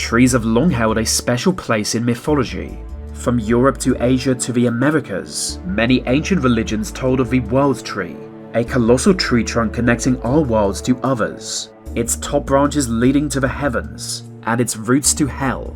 Trees have long held a special place in mythology. From Europe to Asia to the Americas, many ancient religions told of the world tree, a colossal tree trunk connecting our worlds to others, its top branches leading to the heavens, and its roots to hell.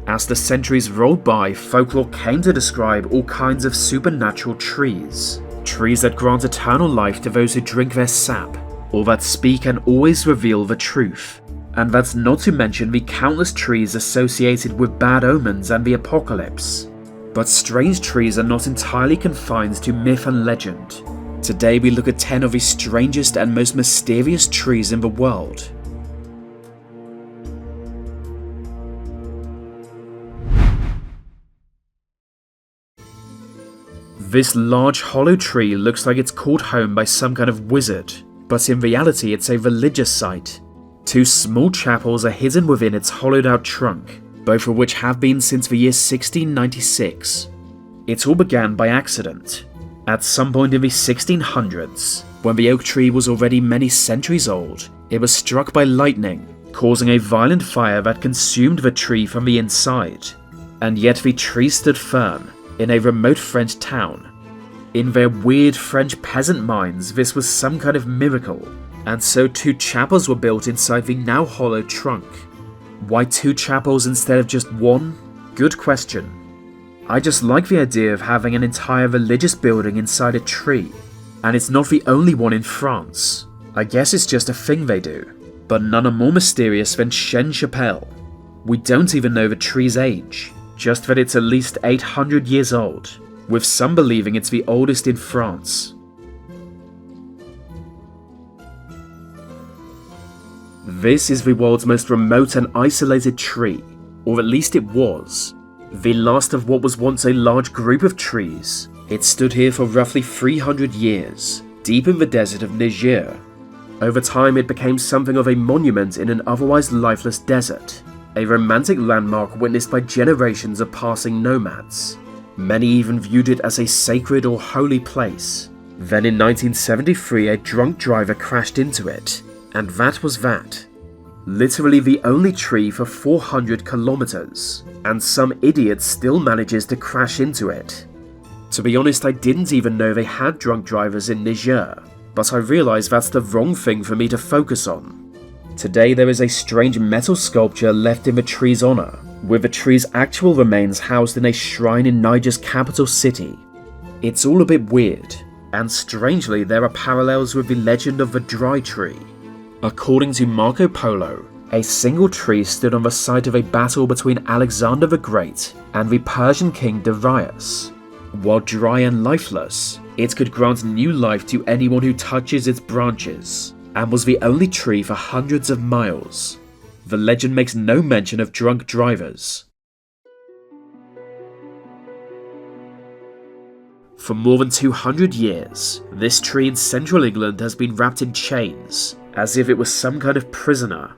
As the centuries rolled by, folklore came to describe all kinds of supernatural trees. Trees that grant eternal life to those who drink their sap, or that speak and always reveal the truth. And that's not to mention the countless trees associated with bad omens and the apocalypse. But strange trees are not entirely confined to myth and legend. Today we look at 10 of the strangest and most mysterious trees in the world. This large hollow tree looks like it's called home by some kind of wizard, but in reality it's a religious site. 2 small chapels are hidden within its hollowed out trunk, both of which have been since the year 1696. It all began by accident. At some point in the 1600s, when the oak tree was already many centuries old, it was struck by lightning, causing a violent fire that consumed the tree from the inside. And yet the tree stood firm in a remote French town. In their weird French peasant minds, this was some kind of miracle, and so 2 chapels were built inside the now hollow trunk. Why 2 chapels instead of just 1? Good question. I just like the idea of having an entire religious building inside a tree, and it's not the only one in France. I guess it's just a thing they do, but none are more mysterious than Chêne Chapelle. We don't even know the tree's age, just that it's at least 800 years old, with some believing it's the oldest in France. This is the world's most remote and isolated tree, or at least it was. The last of what was once a large group of trees. It stood here for roughly 300 years, deep in the desert of Niger. Over time it became something of a monument in an otherwise lifeless desert, a romantic landmark witnessed by generations of passing nomads. Many even viewed it as a sacred or holy place. Then in 1973 a drunk driver crashed into it, and that was that. Literally the only tree for 400 kilometers, and some idiot still manages to crash into it. To be honest, I didn't even know they had drunk drivers in Niger, but I realised that's the wrong thing for me to focus on. Today there is a strange metal sculpture left in the tree's honour, with the tree's actual remains housed in a shrine in Niger's capital city. It's all a bit weird, and strangely there are parallels with the legend of the dry tree. According to Marco Polo, a single tree stood on the site of a battle between Alexander the Great and the Persian king Darius. While dry and lifeless, it could grant new life to anyone who touches its branches, and was the only tree for hundreds of miles. The legend makes no mention of drunk drivers. For more than 200 years, this tree in central England has been wrapped in chains, as if it was some kind of prisoner.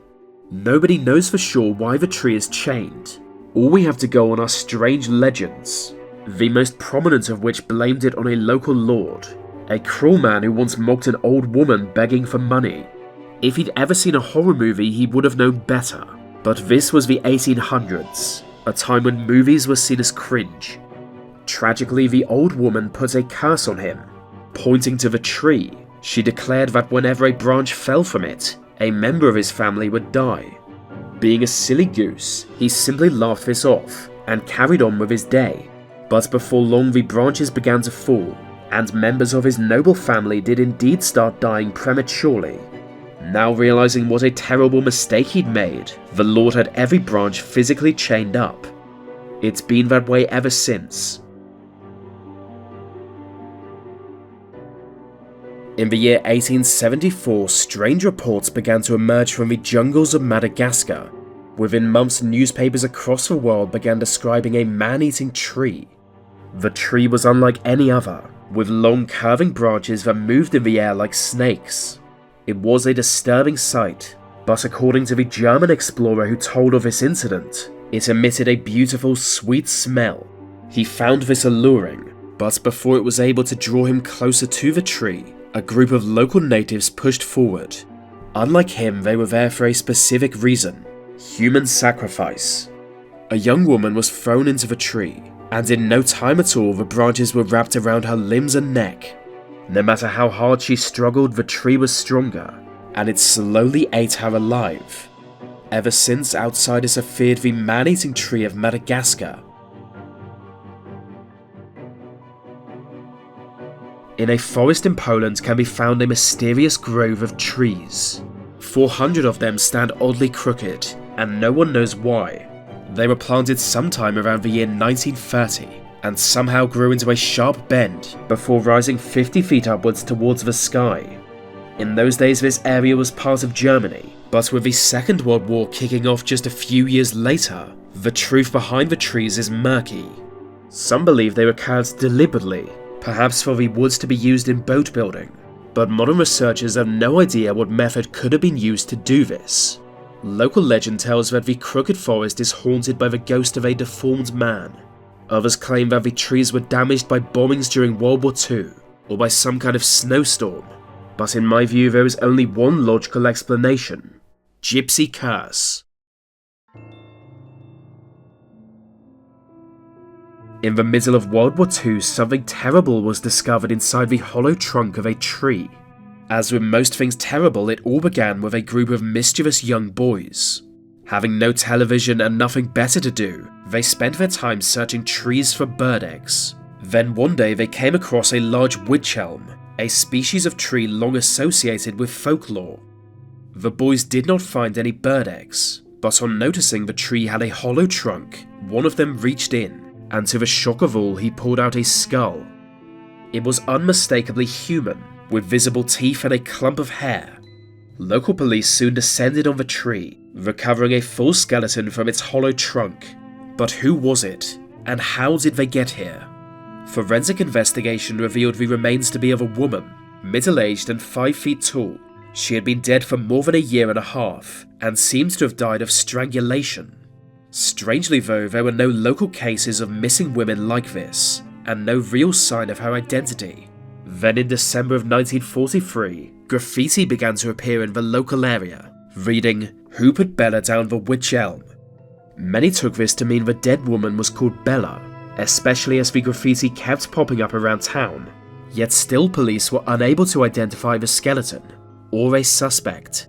Nobody knows for sure why the tree is chained. All we have to go on are strange legends, the most prominent of which blamed it on a local lord, a cruel man who once mocked an old woman begging for money. If he'd ever seen a horror movie, he would have known better. But this was the 1800s, a time when movies were seen as cringe. Tragically, the old woman put a curse on him. Pointing to the tree, she declared that whenever a branch fell from it, a member of his family would die. Being a silly goose, he simply laughed this off and carried on with his day. But before long the branches began to fall, and members of his noble family did indeed start dying prematurely. Now realizing what a terrible mistake he'd made, the Lord had every branch physically chained up. It's been that way ever since. In the year 1874, strange reports began to emerge from the jungles of Madagascar. Within months, newspapers across the world began describing a man-eating tree. The tree was unlike any other, with long curving branches that moved in the air like snakes. It was a disturbing sight, but according to the German explorer who told of this incident, it emitted a beautiful, sweet smell. He found this alluring, but before it was able to draw him closer to the tree, a group of local natives pushed forward. Unlike him, they were there for a specific reason. Human sacrifice. A young woman was thrown into the tree, and in no time at all the branches were wrapped around her limbs and neck. No matter how hard she struggled, the tree was stronger, and it slowly ate her alive. Ever since, outsiders have feared the man-eating tree of Madagascar. In a forest in Poland can be found a mysterious grove of trees. 400 of them stand oddly crooked, and no one knows why. They were planted sometime around the year 1930, and somehow grew into a sharp bend before rising 50 feet upwards towards the sky. In those days this area was part of Germany, but with the Second World War kicking off just a few years later, the truth behind the trees is murky. Some believe they were carved deliberately, perhaps for the woods to be used in boat building, but modern researchers have no idea what method could have been used to do this. Local legend tells that the crooked forest is haunted by the ghost of a deformed man. Others claim that the trees were damaged by bombings during World War II, or by some kind of snowstorm. But in my view there is only one logical explanation: Gypsy curse. In the middle of World War II, something terrible was discovered inside the hollow trunk of a tree. As with most things terrible, it all began with a group of mischievous young boys. Having no television and nothing better to do, they spent their time searching trees for bird eggs. Then one day they came across a large wych elm, a species of tree long associated with folklore. The boys did not find any bird eggs, but on noticing the tree had a hollow trunk, one of them reached in, and to the shock of all, he pulled out a skull. It was unmistakably human, with visible teeth and a clump of hair. Local police soon descended on the tree, recovering a full skeleton from its hollow trunk. But who was it, and how did they get here? Forensic investigation revealed the remains to be of a woman, middle-aged and 5 feet tall. She had been dead for more than a year and a half, and seems to have died of strangulation. Strangely though, there were no local cases of missing women like this, and no real sign of her identity. Then in December of 1943, graffiti began to appear in the local area, reading, "Who put Bella down the wych elm?" Many took this to mean the dead woman was called Bella, especially as the graffiti kept popping up around town. Yet still police were unable to identify the skeleton, or a suspect.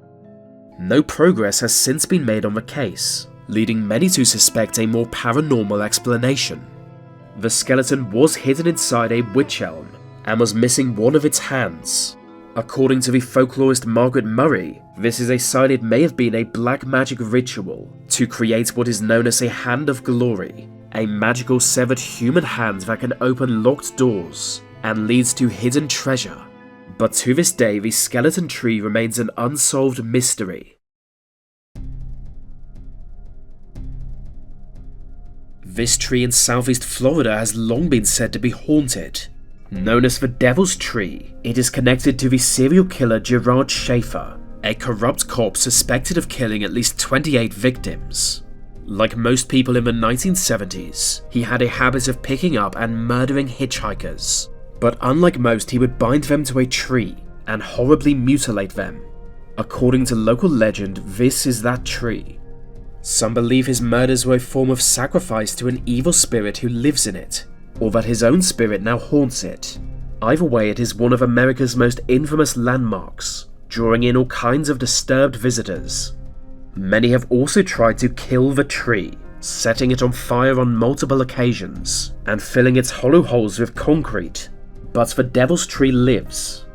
No progress has since been made on the case, leading many to suspect a more paranormal explanation. The skeleton was hidden inside a wych elm, and was missing one of its hands. According to the folklorist Margaret Murray, this is a sign it may have been a black magic ritual to create what is known as a Hand of Glory, a magical severed human hand that can open locked doors and leads to hidden treasure. But to this day, the skeleton tree remains an unsolved mystery. This tree in southeast Florida has long been said to be haunted. Known as the Devil's Tree, it is connected to the serial killer Gerard Schaefer, a corrupt cop suspected of killing at least 28 victims. Like most people in the 1970s, he had a habit of picking up and murdering hitchhikers. But unlike most, he would bind them to a tree and horribly mutilate them. According to local legend, this is that tree. Some believe his murders were a form of sacrifice to an evil spirit who lives in it, or that his own spirit now haunts it. Either way, it is one of America's most infamous landmarks, drawing in all kinds of disturbed visitors. Many have also tried to kill the tree, setting it on fire on multiple occasions, and filling its hollow holes with concrete. But the Devil's Tree lives.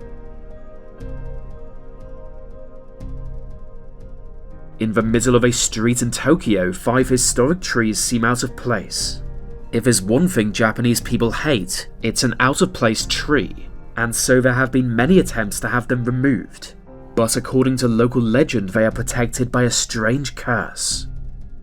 In the middle of a street in Tokyo, 5 historic trees seem out of place. If there's one thing Japanese people hate, it's an out-of-place tree, and so there have been many attempts to have them removed. But according to local legend, they are protected by a strange curse.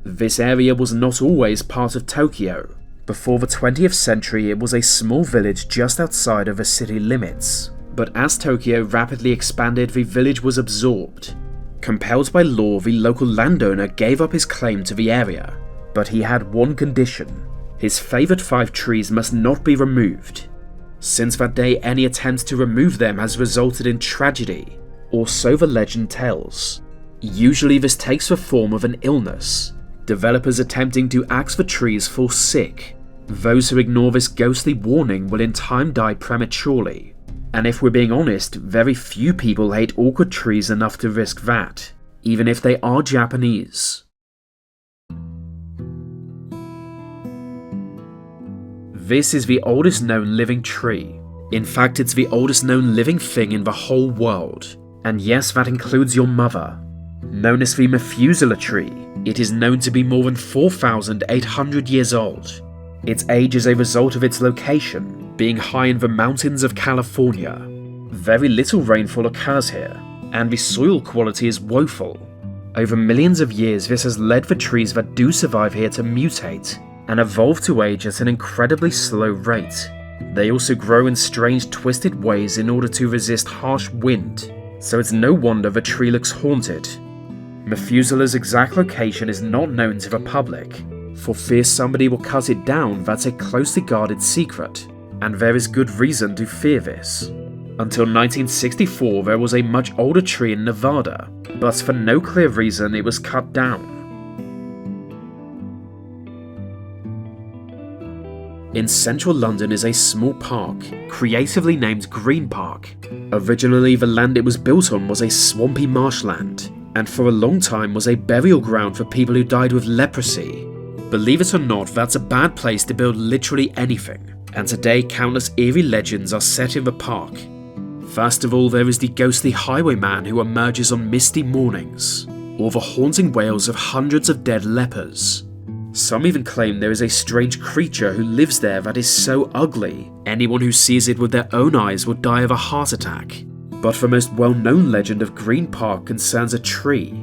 This area was not always part of Tokyo. Before the 20th century, it was a small village just outside of the city limits. But as Tokyo rapidly expanded, the village was absorbed. Compelled by law, the local landowner gave up his claim to the area, but he had one condition. His favoured 5 trees must not be removed. Since that day, any attempt to remove them has resulted in tragedy, or so the legend tells. Usually this takes the form of an illness. Developers attempting to axe the trees fall sick. Those who ignore this ghostly warning will in time die prematurely. And if we're being honest, very few people hate awkward trees enough to risk that, even if they are Japanese. This is the oldest known living tree. In fact, it's the oldest known living thing in the whole world. And yes, that includes your mother. Known as the Methuselah tree, it is known to be more than 4,800 years old. Its age is a result of its location, being high in the mountains of California. Very little rainfall occurs here, and the soil quality is woeful. Over millions of years, this has led the trees that do survive here to mutate and evolve to age at an incredibly slow rate. They also grow in strange twisted ways in order to resist harsh wind, so it's no wonder the tree looks haunted. Methuselah's exact location is not known to the public. For fear somebody will cut it down, that's a closely guarded secret, and there is good reason to fear this. Until 1964 there was a much older tree in Nevada, but for no clear reason it was cut down. In central London is a small park, creatively named Green Park. Originally the land it was built on was a swampy marshland, and for a long time was a burial ground for people who died with leprosy. Believe it or not, that's a bad place to build literally anything, and today countless eerie legends are set in the park. First of all, there is the ghostly highwayman who emerges on misty mornings, or the haunting wails of hundreds of dead lepers. Some even claim there is a strange creature who lives there that is so ugly, anyone who sees it with their own eyes will die of a heart attack. But the most well-known legend of Green Park concerns a tree.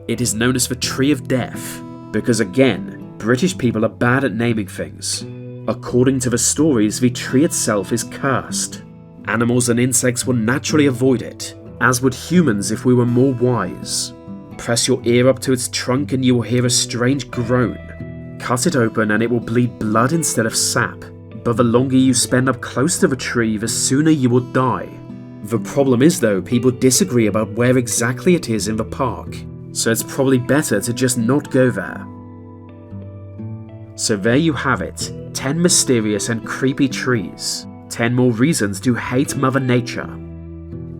It is known as the Tree of Death, because again, British people are bad at naming things. According to the stories, the tree itself is cursed. Animals and insects will naturally avoid it, as would humans if we were more wise. Press your ear up to its trunk and you will hear a strange groan. Cut it open and it will bleed blood instead of sap, but the longer you spend up close to the tree, the sooner you will die. The problem is though, people disagree about where exactly it is in the park, so it's probably better to just not go there. So there you have it, 10 mysterious and creepy trees, 10 more reasons to hate Mother Nature.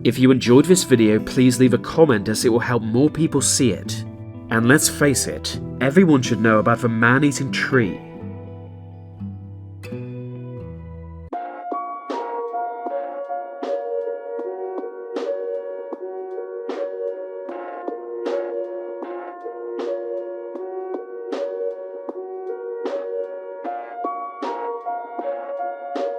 If you enjoyed this video, please leave a comment as it will help more people see it. And let's face it, everyone should know about the man-eating tree.